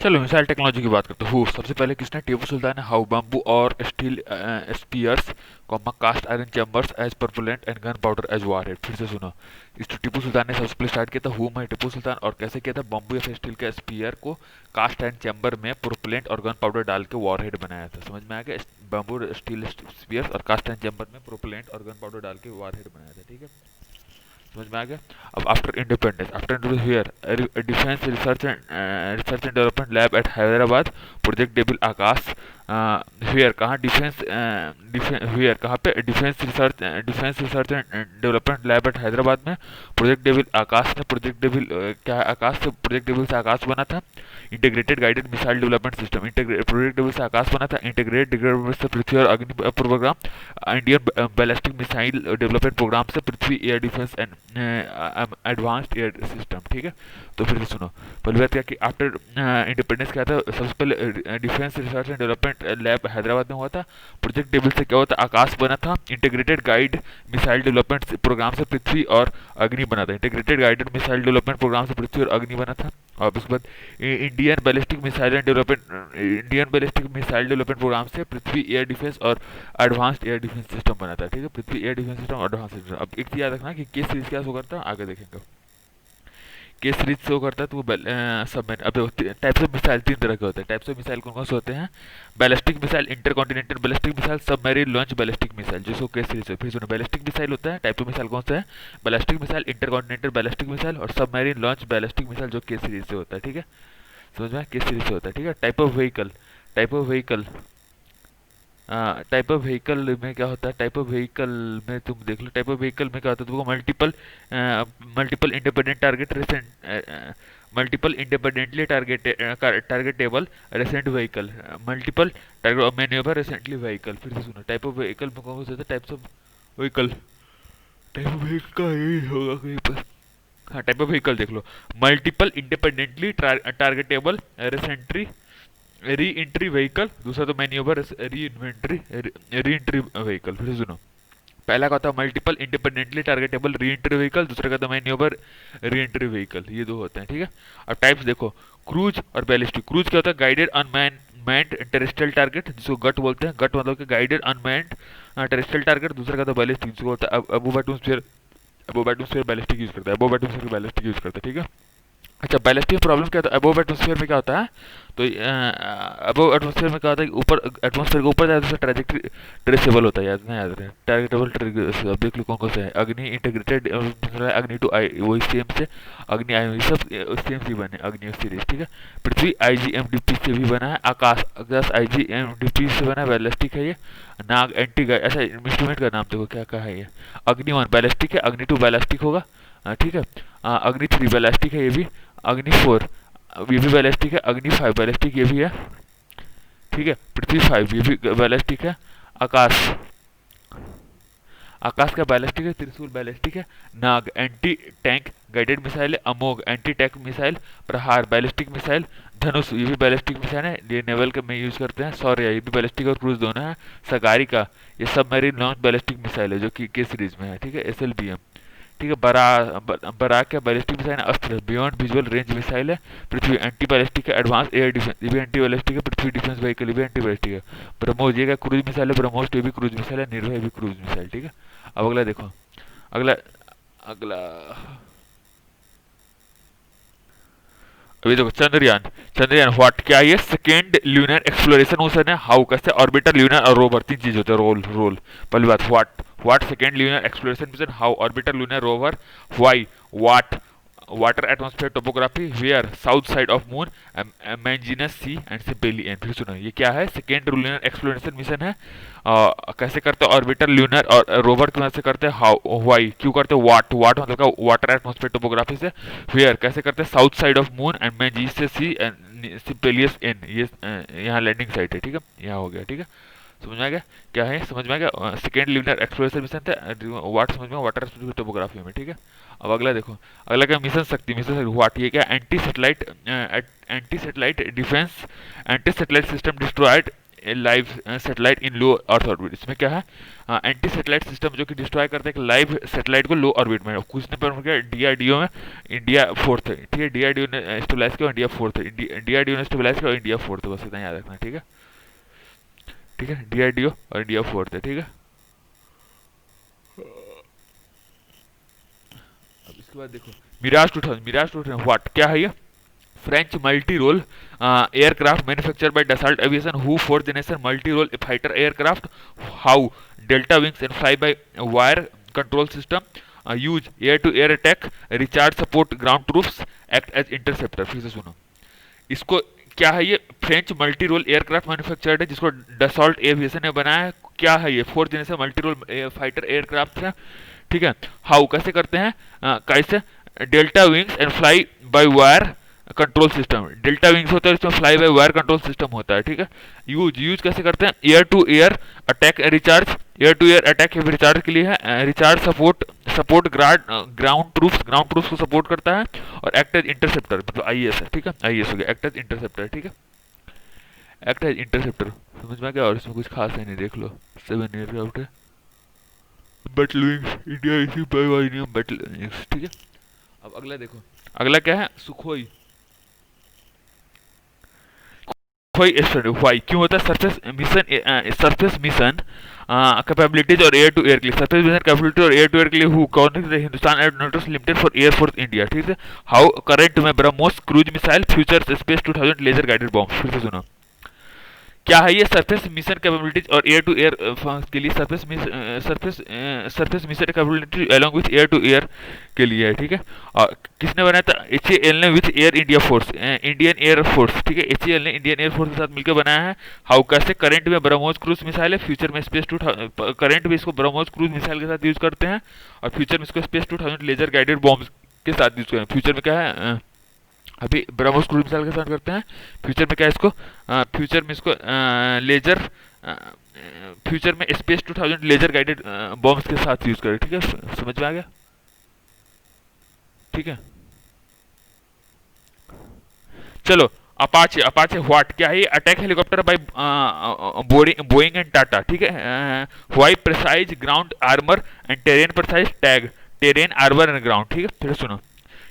चलो missile technology की बात करते हैं। सबसे पहले किसने? टीपू सुल्तान ने। हाउ बम्बू और steel spears, cast iron chambers as propellant and gun powder as warhead. फिर से सुनो। इस टीपू सुल्तान ने सबसे पहले स्टार्ट किया था। हु में टीपू सुल्तान, और कैसे किया था? बम्बू या फिर स्टील के स्पीयर को कास्ट आयरन चैम्बर में प्रोपेलेंट और गन पाउडर डाल के वॉरहेड बनाया था। समझ में आ गया? बम्बू स्टील स्पीयर्स और कास्ट आयरन चैम्बर में प्रोपेलेंट और गन पाउडर डाल के वॉरहेड बनाया था। ठीक है, समझ में आ गया? अब after independence, here defence research and development lab at Hyderabad, project devil Akash. Here कहाँ? हियर कहाँ पे? Defence research and development lab at Hyderabad में प्रोजेक्ट डेबिल आकाश ने प्रोजेक्ट डेबिल क्या है? आकाश से प्रोजेक्ट डेबिल से आकाश बना था। Integrated guided missile development system, project devil से आकाश बना था। इंटीग्रेटेड से पृथ्वी और Agni program, Indian ballistic missile development program से Prithvi air defence and advanced air system. ठीक है, तो फिर से सुनो। पहली बात क्या कि आफ्टर इंडिपेंडेंस क्या था? सबसे पहले defence research and development lab Hyderabad में हुआ था। प्रोजेक्ट डेबिल से क्या हुआ था? आकाश बना था। Integrated guide missile development program से पृथ्वी और अग्नि बना था। Integrated guided missile development program से पृथ्वी और अग्नि बना था। और उसके बाद Indian ballistic missile development program से पृथ्वी एयर डिफेंस और एडवांस्ड एयर डिफेंस सिस्टम बना था। ठीक है, Prithvi air defence system, advance system. अब एक चीज याद रखना कि केस सीरीज क्या शो करता है, आगे देखेंगे। केस सीरीज शो करता है तो वो सब। अब टाइप्स ऑफ मिसाइल तीन तरह के होते हैं। टाइप्स ऑफ मिसाइल कौन कौन से होते हैं? Ballistic missile, intercontinental ballistic missile, submarine launch ballistic missile, जिसको केस सीरीज है। फिर सुनो, बैलिस्टिक मिसाइल होता है। टाइप ऑफ मिसाइल कौन सा है? Ballistic missile, intercontinental ballistic missile और सबमरीन लॉन्च बैलिस्टिक मिसाइल, जो केस सीरीज से होता है। ठीक है, समझ में? किस सीरीज से होता है। ठीक है, type of vehicle type of vehicle में क्या होता है? टाइप ऑफ व्हीकल में तुम देख लो। टाइप ऑफ व्हीकल में क्या होता है? तुमको multiple independent target recent multiple independently targetable recent vehicle, multiple target manoeuvre recently vehicle. फिर से सुनो, टाइप ऑफ व्हीकल में कौन से होता है? Types of vehicle, type of vehicle का यही होगा कहीं पर। हाँ, टाइप ऑफ व्हीकल देख लो। Multiple independently targetable reentry reentry vehicle, दूसरा तो मैन्यूवर री एंट्री व्हीकल। फिर सुनो, पहला का था multiple independently targetable re entry vehicle, दूसरा का था मैन्यूवर री एंट्री व्हीकल। ये दो होते हैं। ठीक है, अब टाइप्स देखो। क्रूज और बैलिस्टिक। क्रूज क्या होता है? गाइडेड अनमैन्ड टेरेस्ट्रियल टारगेट, जिसको गट बोलते हैं। गट मतलब कि गाइडेड अनमैन्ड टेरेस्ट्रियल टारगेट। दूसरा का था बैलिस्टिक, जिसको होता है अबोव एटमॉस्फेयर बैलिस्टिक यूज करता है। अबोव एटमॉस्फेयर बैलिस्टिक यूज करता है। ठीक है, अच्छा, बैलिस्टिक प्रॉब्लम क्या होता है? अबोव एटमॉस्फेयर में क्या होता है? तो अबोव एटमॉस्फेयर में क्या होता है कि ऊपर एटमॉस्फेयर के ऊपर जाए तो ट्रेजेक्टरी ट्रेसेबल होता है। याद नहीं? याद रहे टारगेटेबल। अब देख लो कौन कौन से है। अग्नि इंटीग्रेटेड, अग्नि टू आई, वही सेम से अग्नि आई, सब सेम से बने अग्नि सीरीज। ठीक है, पृथ्वी IGMDP से भी बना है। आकाश IGMDP से बना है, बैलिस्टिक है ये। नाग एंटी गाइड। अच्छा, इंस्ट्रूमेंट का नाम देखो क्या क्या है ये। अग्नि 1 बैलिस्टिक है, अग्नि 2 बैलिस्टिक होगा। ठीक है, अग्नि 3 बैलिस्टिक है ये भी। अग्नि 4 ये भी बैलिस्टिक है। अग्नि 5 बैलिस्टिक ये भी है। ठीक है, पृथ्वी 5 ये भी बैलिस्टिक है। आकाश आकाश का बैलिस्टिक है। त्रिशूल बैलिस्टिक है। नाग एंटी टैंक गाइडेड मिसाइल है। अमोघ एंटी टैंक मिसाइल। प्रहार बैलिस्टिक मिसाइल। धनुष ये भी बैलिस्टिक मिसाइल है, ये नेवल के में यूज करते हैं। शौर्य ये भी बैलिस्टिक और क्रूज दोनों है। सगारिका ये सबमरीन लॉन्च बैलिस्टिक मिसाइल है, जो कि के सीरीज में है। ठीक है, SLBM। ठीक है, बराक क्या बैलिस्टिक मिसाइल है। अस्त्र बियॉन्ड विजुअल रेंज मिसाइल है। पृथ्वी एंटी बैलिस्टिक है। एडवांस एयर डिफेंस ये भी एंटी बैलिस्टिक है। पृथ्वी डिफेंस व्हीकल ये भी एंटी बैलिस्टिक है। ब्रह्मोस ये क्या क्रूज मिसाइल है। ब्रह्मोस ये भी क्रूज मिसाइल है। निर्भय भी क्रूज मिसाइल। ठीक है, अब अगला देखो। अगला अगला अभी देखो, चंद्रयान। चंद्रयान व्हाट क्या? ये सेकेंड ल्यूनर एक्सप्लोरेशन मिशन है। हाउ कैसे? ऑर्बिटर, ल्यूनर और रोवर, तीन चीज होते हैं। रोल पहली बात what second lunar exploration mission. How orbiter, lunar, rover. Why what water atmosphere topography. Where south side of moon, Manzinus C and Simpelius. फिर सुनो, ये क्या है? सेकेंड लूनर एक्सप्लोरेशन मिशन है। कैसे करते हैं? ऑर्बिटर, ल्यूनर और रोवर की मदद से करते हैं। हाउ व्हाई क्यों करते हैं? वाट मतलब का वाटर एटमॉस्फेयर टोपोग्राफी से। वेयर कैसे करते हैं? South side of moon and Manzinus C and Simpelius N, ये यहाँ लैंडिंग साइट है। ठीक है, यहाँ हो गया। ठीक है, समझ में आ गया क्या है? समझ में आ गया? सेकेंड लूनर एक्सप्लोरेशन मिशन था। वाट समझ में, वाटर टोपोग्राफी में। ठीक है, अब अगला देखो। अगला क्या? मिशन शक्ति व्हाट ये क्या? Anti satellite defence, anti satellite system destroyed live satellite इन लो अर्थ ऑर्बिट। इसमें क्या है, एंटी सैटेलाइट सिस्टम जो कि डिस्ट्रॉय करता है एक लाइव सैटेलाइट को लो ऑर्बिट में। कुछ दिन पर क्या डीआरडीओ में इंडिया फोर्थ है, ठीक है, डीआरडीओ ने स्टेबलाइज किया, इंडिया फोर्थ है, डीआरडीओ ने स्टेबलाइज किया, इंडिया फोर्थ है, बस इतना याद रखना, ठीक है, ठीक है, डीआरडीओ और इंडिया फोर्थ है, ठीक है। अब इसके बाद देखो मिराज 2000, मिराज 2000 व्हाट, क्या है ये, French multi-role aircraft manufactured by Dassault Aviation who for the nation multi-role fighter aircraft, how delta wings and fly by wire control system, use air-to-air attack, recharge support ground troops, act as interceptor। फिर से सुनो इसको, क्या है ये, French multi role aircraft manufactured है जिसको Dassault aviation ने बनाया है। क्या है ये, fourth generation multi role fighter aircraft है, ठीक है। हाउ कैसे करते हैं, कैसे, delta wings and fly by wire control system, delta wings होता है इसमें fly by wire control system होता है, ठीक है। यूज कैसे करते हैं, air to air attack recharge, air to air attack recharge के लिए है, रिचार्ज सपोर्ट ग्राउंड ट्रूप्स को सपोर्ट करता है, और एक्ट एज इंटरसेप्टर, मतलब आईएएस है, ठीक है, आईएएस हो गया, एक्ट एज इंटरसेप्टर, ठीक है, एक्ट एज इंटरसेप्टर, समझ में आ गया। और इसमें कुछ खास है नहीं, देख लो 7 एयरक्राफ्ट है, बैटल विंग्स इंडिया इसी बाय बैटल विंग्स, ठीक है। अब अगला देखो, अगला क्या है, सुखोई, वाई क्यों होता है, सरफेस मिशन कैपेबिलिटीज और एयर टू एयर के लिए, सरफेस मिशन कैपेबिलिटी और एयर टू एयर के लिए हु, कौन सी, Hindustan aeronautics limited for air force India, ठीक है। हाउ करंट में BrahMos cruise missile future space 2000 laser guided bomb, फिर से सुनो क्या है ये, सरफेस मिशन कैपेबिलिटीज और एयर टू एयर के लिए, surface mission capability along with air to air के लिए है, ठीक है। और किसने बनाया था, एचएएल ने with air India force, Indian air force, ठीक है, एचएएल ने इंडियन एयर फोर्स के साथ मिलकर बनाया है। हाउ कैसे, करंट में ब्रह्मोस क्रूज मिसाइल है, फ्यूचर में स्पेस 2000, करंट में इसको ब्रह्मोस क्रूज मिसाइल के साथ यूज करते हैं, और फ्यूचर में इसको स्पेस 2000 लेजर गाइडेड बॉम्ब के साथ यूज करते हैं। फ्यूचर में क्या है, अभी ब्रह्मोस क्रूज मिसाइल के साथ करते हैं, फ्यूचर में क्या है इसको, फ्यूचर में इसको लेजर, फ्यूचर में स्पेस 2000 लेजर गाइडेड बॉम्ब्स के साथ यूज करें, ठीक है, समझ में आ गया, ठीक है। चलो अपाचे, अपाचे व्हाट, क्या है ये, attack helicopter by Boeing and Tata, ठीक है। Why precise ground armour and terrain precise tag, terrain armour and ground, ठीक है। फिर सुनो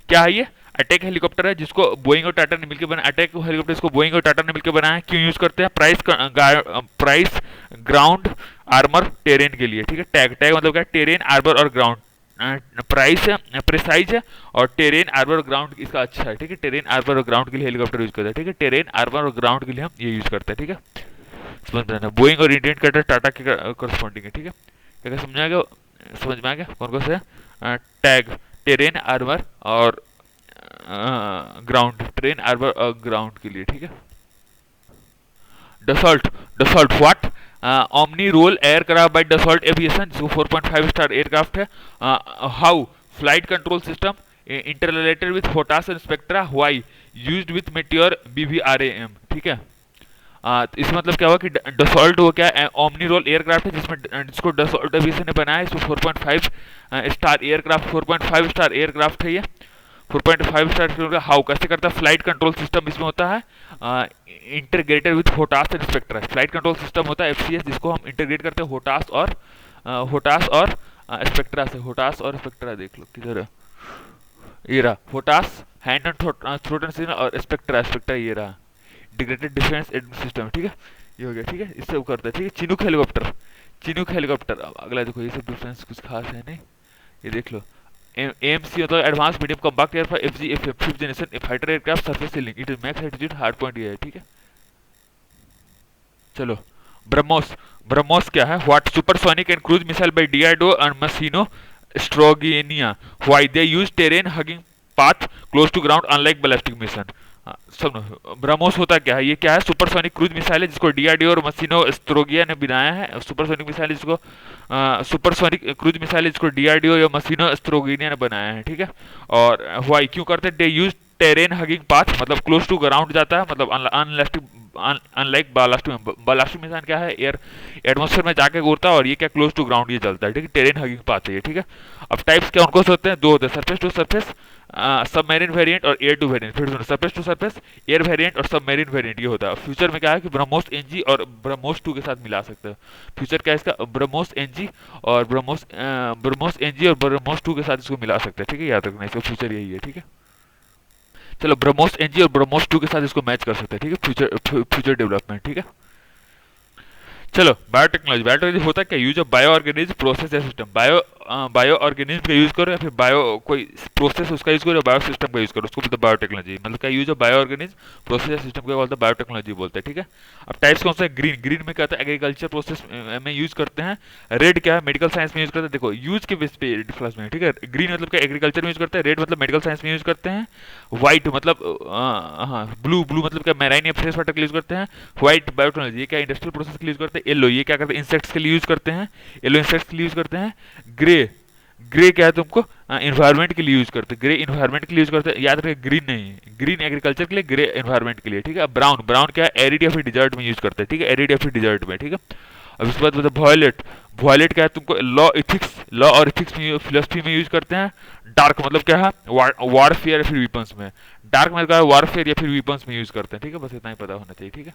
क्या है ये, अटैक हेलीकॉप्टर है जिसको बोइंग और टाटा ने मिलकर बनाया, अटैक हेलीकॉप्टर इसको बोइंग और टाटा ने मिलकर बनाया है, क्यों यूज करते हैं, प्राइस ग्राउंड आर्मर टेरेन के लिए, ठीक है। टैग, टैग मतलब क्या, टेरेन आर्मर और ग्राउंड, प्राइस है, प्रिसाइज है, और टेरेन आर्मर और ग्राउंड इसका अच्छा है, ठीक है, टेरेन आर्मर और ग्राउंड के लिए हेलीकॉप्टर यूज करते हैं, ठीक है, टेरेन आर्मर और ग्राउंड के लिए हम ये यूज करते हैं, ठीक है, समझ में आना। बोइंग और इंडियन कटर टाटा के करस्पॉन्डिंग है, ठीक है, क्या समझ आ गया, समझ में आ गया, कौन कौन से टैग, टेरेन आर्मर और ग्राउंड, ट्रेन आर्मर और ग्राउंड के लिए, ठीक है। Dassault, Dassault what, omni role aircraft by Dassault aviation जो 4.5 स्टार एयरक्राफ्ट है। How flight control system interrelated with HOTAS and Spectra, why used with Meteor BVRAAM, ठीक है। तो इसमें मतलब क्या हुआ कि डसॉल्ट वो क्या है, ओमनी रोल एयरक्राफ्ट है जिसमें जिसको डसॉल्ट एविएशन ने बनाया है, इसमें 4.5 स्टार एयरक्राफ्ट, 4.5 स्टार एयरक्राफ्ट है ये, 4.5 स्टार। हाउ कैसे करता है, फ्लाइट कंट्रोल सिस्टम इसमें होता है integrated with HOTAS and Spectra, flight control system होता है एफसीएस जिसको हम इंटीग्रेट करते हैं होटास और स्पेक्ट्रा से, होटास और स्पेक्ट्रा देख लो किधर है, ये रहा HOTAS hand and throttle and signal, और स्पेक्ट्रा, स्पेक्ट्रा ये रहा इंटीग्रेटेड डिफेंस सिस्टम, ठीक है, ये हो गया, ठीक है, इससे वो करता है, ठीक है। चिनूक हेलीकॉप्टर, चिनूक हेलीकॉप्टर, अगला देखो ये सब डिफरेंस कुछ खास है नहीं, ये देख लो, AMC मतलब advance medium compact aircraft, FGF fifth generation fighter aircraft, surface ceiling, it is max altitude hard point ये है, ठीक है। चलो ब्रह्मोस, ब्रह्मोस क्या है, what supersonic and cruise missile by DRDO and Mashinostroyeniya, why they use terrain hugging path close to ground unlike ballistic mission. सब ब्रह्मोस होता क्या है, ये क्या है, सुपरसोनिक क्रूज मिसाइल है जिसको डीआरडीओ और मशीनो स्ट्रोगिया ने बनाया है, सुपरसोनिक मिसाइल जिसको सुपरसोनिक क्रूज मिसाइल जिसको डीआरडीओ या मशीनो स्ट्रोगिया ने बनाया है, ठीक है। और व्हाई क्यों करते हैं, दे यूज टेरेन हगिंग पाथ मतलब क्लोज टू ग्राउंड जाता है, मतलब अनलाइक बालास्टिक मिसाइल क्या है, एयर एटमॉस्फेयर में जाके उड़ता है, और ये क्या क्लोज टू ग्राउंड ये चलता है, ठीक है, टेरेन हगिंग पाथ है ये, ठीक है। अब टाइप्स क्या उनको होते हैं, दो होते हैं, surface to surface submarine variant और एयर टू वेरिएंट। फिर सुनो, surface to surface, air variant और सबमेरिन वेरिएंट ये होता है। फ्यूचर में क्या है कि ब्रह्मोस एनजी और ब्रह्मोस 2 के साथ मिला सकते हो। फ्यूचर क्या है इसका, ब्रह्मोस एनजी और ब्रह्मोस एनजी और ब्रह्मोस 2 के साथ इसको मिला सकते हैं, ठीक है, याद रखना इसका फ्यूचर यही है, ठीक है। चलो ब्रह्मोस एनजी और ब्रह्मोस 2 के साथ इसको मैच कर सकते हैं, ठीक है, फ्यूचर डेवलपमेंट, ठीक है। चलो बायोटेक्नोलॉजी, बायोटेक्नोलॉजी होता है क्या, use of bio organism process या सिस्टम। बायो ऑर्गेनिज्म का यूज करो या फिर बायो कोई प्रोसेस उसका यूज करो या बायो सिस्टम का यूज करो, उसको बोलते हैं बायोटेक्नोलॉजी। मतलब क्या, use of bio organism process या सिस्टम को बोलते हैं बायोटेक्नोलॉजी बोलते हैं, ठीक है। अब टाइप्स कौन सा है, ग्रीन, ग्रीन में क्या होता है, एग्रीकल्चर प्रोसेस में यूज करते हैं। रेड क्या है, मेडिकल साइंस में यूज करते हैं। देखो यूज के बेस पे क्लास में, ठीक है। ग्रीन मतलब क्या, एग्रीकल्चर में यूज करते हैं। रेड मतलब मेडिकल साइंस में यूज करते हैं। व्हाइट मतलब हाँ, ब्लू, ब्लू मतलब क्या, मैराइन या फ्रेश वाटर के लिए यूज करते हैं। व्हाइट बायोटेक्नोलॉजी, ये क्या इंडस्ट्रियल प्रोसेस के लिए यूज करते हैं। येलो ये क्या करते हैं, इंसेक्ट्स के लिए यूज करते हैं, येलो इंसेक्ट्स के लिए यूज करते हैं। ग्रे, ग्रे क्या है तुमको, इन्वायरमेंट के लिए यूज करते हैं, ग्रे इन्वायरमेंट के लिए यूज करते हैं, याद रखिए ग्रीन नहीं, ग्रीन एग्रीकल्चर के लिए, ग्रे इन्वायरमेंट के लिए, ठीक है। ब्राउन, ब्राउन क्या है, एरिड या फिर डिजर्ट में यूज करते हैं, ठीक है, एरिड या फिर डिजर्ट में, ठीक है। अब इसके बाद मतलब वॉयलेट, वॉयलेट क्या है तुमको, लॉ और इथिक्स में, फिलोसफी में यूज करते हैं। डार्क मतलब क्या है, वारफेयर या फिर वीपन्स में। डार्क मतलब क्या है, वारफेयर या फिर वीपन्स में यूज करते हैं, ठीक है। बस इतना ही पता होना चाहिए, ठीक है।